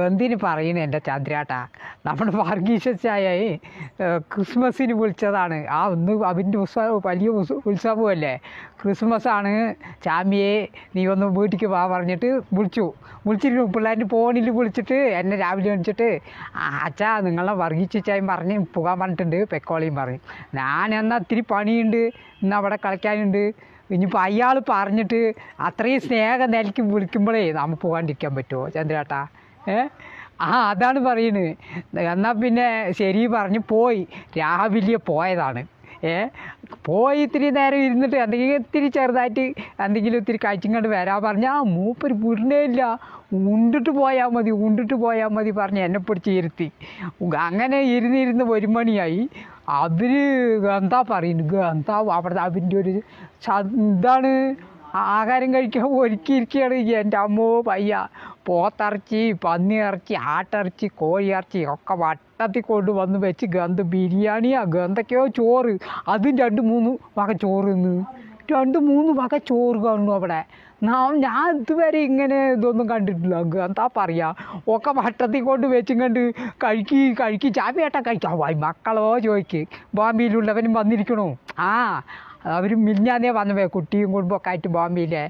എന്തിന് പറയുന്നു എൻ്റെ ചന്ദ്രാട്ടാ, നമ്മുടെ വർഗീശായി ക്രിസ്മസിന് വിളിച്ചതാണ്. ഒന്ന് അതിൻ്റെ വലിയ ഉത്സവമല്ലേ, ക്രിസ്മസാണ്. ചാമിയെ നീ ഒന്ന് വീട്ടിലേക്ക് വാ പറഞ്ഞിട്ട് വിളിച്ചിട്ട് പിള്ളേരുടെ ഫോണിൽ വിളിച്ചിട്ട് എന്നെ രാവിലെ വിളിച്ചിട്ട് അച്ഛാ നിങ്ങളെ വർഗീച്ചായും പറഞ്ഞ് പോകാൻ പറഞ്ഞിട്ടുണ്ട്, പെക്കോളിയും പറഞ്ഞു. ഞാൻ എന്നാൽ ഇത്തിരി പണിയുണ്ട്, ഇന്ന് അവിടെ കളിക്കാനുണ്ട്. ഇനിയിപ്പോൾ അയാൾ പറഞ്ഞിട്ട് അത്രയും സ്നേഹം നിലയ്ക്ക് വിളിക്കുമ്പോഴേ നമുക്ക് പോകാണ്ടിരിക്കാൻ പറ്റുമോ ചന്ദ്രേട്ടാ? അതാണ് പറയുന്നത്. എന്നാൽ പിന്നെ ശരി പറഞ്ഞ് പോയി, രാവിലെ പോയതാണ്. പോയി ഇത്തിരി നേരം ഇരുന്നിട്ട് എന്തെങ്കിലും ഇത്തിരി ചെറുതായിട്ട് എന്തെങ്കിലും ഇത്തിരി കഴിച്ചിങ്ങോട്ട് വരാൻ പറഞ്ഞാൽ മൂപ്പര് വിടണേ ഇല്ല. ഉണ്ടിട്ട് പോയാൽ മതി പറഞ്ഞ് എന്നെ പിടിച്ച് ഇരുത്തി. അങ്ങനെ ഇരുന്ന് 1 മണിയായി. അവർ എന്താ പറയുന്നത്, എന്താ അവിടെ അതിൻ്റെ ഒരു ഇതാണ് ആഹാരം കഴിക്കാൻ ഒരുക്കിയിരിക്കുകയാണ്. എൻ്റെ അമ്മോ പയ്യ, പോത്തിറച്ചി, പന്നിയിറച്ചി, ആട്ടിറച്ചി, കോഴിയിറച്ചി ഒക്കെ വട്ടത്തിൽ കൊണ്ട് വന്ന് വെച്ച് ബിരിയാണിയാ എന്തൊക്കെയോ ചോറ്, അതും 2-3 വക ചോറ് നിന്ന് 2-3 വക ചോറ് കാണുന്നു അവിടെ. ഞാൻ ഇതുവരെ ഇങ്ങനെ ഇതൊന്നും കണ്ടിട്ടില്ല. എന്താ പറയുക, ഒക്കെ വട്ടത്തിൽ കൊണ്ട് വെച്ചും കണ്ട് കഴിക്കി ചാവിയേട്ടാ കഴിക്കാം. മക്കളോ ചോദിക്ക്, ബോംബെയിലുള്ളവനും വന്നിരിക്കണോ? അവർ മിഞ്ഞാന്നേ വന്നവേ, കുട്ടിയും കുടുംബമൊക്കെ ആയിട്ട് ബോംബെയിലെ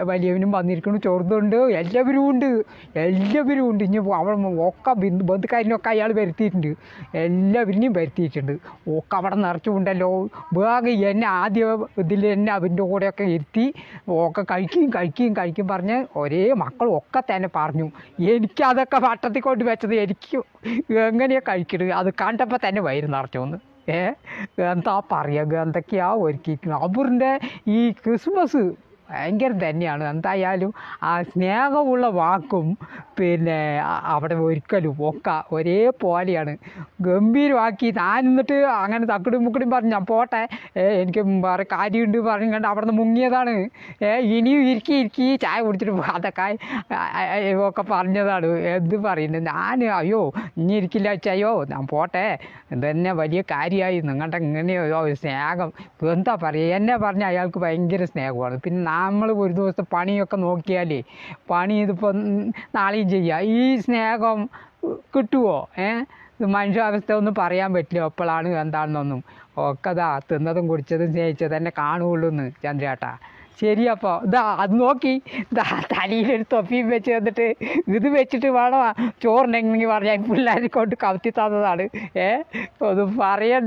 വലിയവനും വന്നിരിക്കുന്നു. ചെറുതുണ്ട്, എല്ലാവരും ഉണ്ട്. ഇനി അവിടെ ഒക്കെ ബന്ധുക്കാരനൊക്കെ അയാൾ വരുത്തിയിട്ടുണ്ട്, എല്ലാവരിനെയും വരുത്തിയിട്ടുണ്ട്. ഒക്കെ അവിടെ നിറച്ചുകൊണ്ടല്ലോ. വേഗം എന്നെ ആദ്യം ഇതിൽ എന്നെ അവൻ്റെ കൂടെയൊക്കെ ഇരുത്തി ഒക്കെ കഴിക്കും പറഞ്ഞ് ഒരേ മക്കളും ഒക്കെ തന്നെ പറഞ്ഞു. എനിക്കതൊക്കെ വട്ടത്തിൽ കൊണ്ട് വെച്ചത് എനിക്ക് എങ്ങനെയാണ് കഴിക്കണത്, അത് കണ്ടപ്പോൾ തന്നെ വയറ് നിറച്ചോന്ന്. എന്താ പറയുക, എന്തൊക്കെയാ ഒരുക്കിയിരിക്കുന്നത്. അവരുടെ ഈ ക്രിസ്മസ് ഭയങ്കരം തന്നെയാണ്. എന്തായാലും ആ സ്നേഹമുള്ള വാക്കും പിന്നെ അവിടെ ഒരുക്കലും ഒക്കെ ഒരേ പോലെയാണ്, ഗംഭീരമാക്കി. ഞാൻ എന്നിട്ട് അങ്ങനെ തക്കടും പറഞ്ഞ് ഞാൻ പോട്ടെ, എനിക്ക് വേറെ കാര്യമുണ്ട് പറഞ്ഞുകൊണ്ട് അവിടെ നിന്ന് മുങ്ങിയതാണ്. ഇനിയും ഇരിക്കി ചായ കുടിച്ചിട്ട് അതൊക്കെ ഒക്കെ പറഞ്ഞതാണ്. എന്ത് പറയുന്നത് ഞാൻ, അയ്യോ ഇനി ഇരിക്കില്ല അച്ഛയോ, ഞാൻ പോട്ടെ, ഇതന്നെ വലിയ കാര്യമായി. നിങ്ങളുടെ ഇങ്ങനെയോ സ്നേഹം എന്താ പറയുക. എന്നെ പറഞ്ഞാൽ അയാൾക്ക് ഭയങ്കര സ്നേഹമാണ്. പിന്നെ നമ്മൾ ഒരു ദിവസത്തെ പണിയൊക്കെ നോക്കിയാലേ പണി ഇതിപ്പോൾ നാളെയും ചെയ്യുക, ഈ സ്നേഹം കിട്ടുമോ? മനുഷ്യാവസ്ഥ ഒന്നും പറയാൻ പറ്റില്ല എപ്പോഴാണ് എന്താണെന്നൊന്നും. ഒക്കെ തിന്നതും കുടിച്ചതും സ്നേഹിച്ചത് തന്നെ കാണുകയുള്ളൂ എന്ന് ചന്ദ്രേട്ടാ. ശരി, അപ്പോൾ അത് നോക്കി തലയിലൊരു തൊപ്പിയും വെച്ച് തന്നിട്ട് ഇത് വെച്ചിട്ട് വേണം ചോറുണ്ടെങ്കിൽ പറഞ്ഞാൽ പിള്ളേരെ കൊണ്ട് കവത്തി തന്നതാണ്. ഒന്നും പറയണ്ട.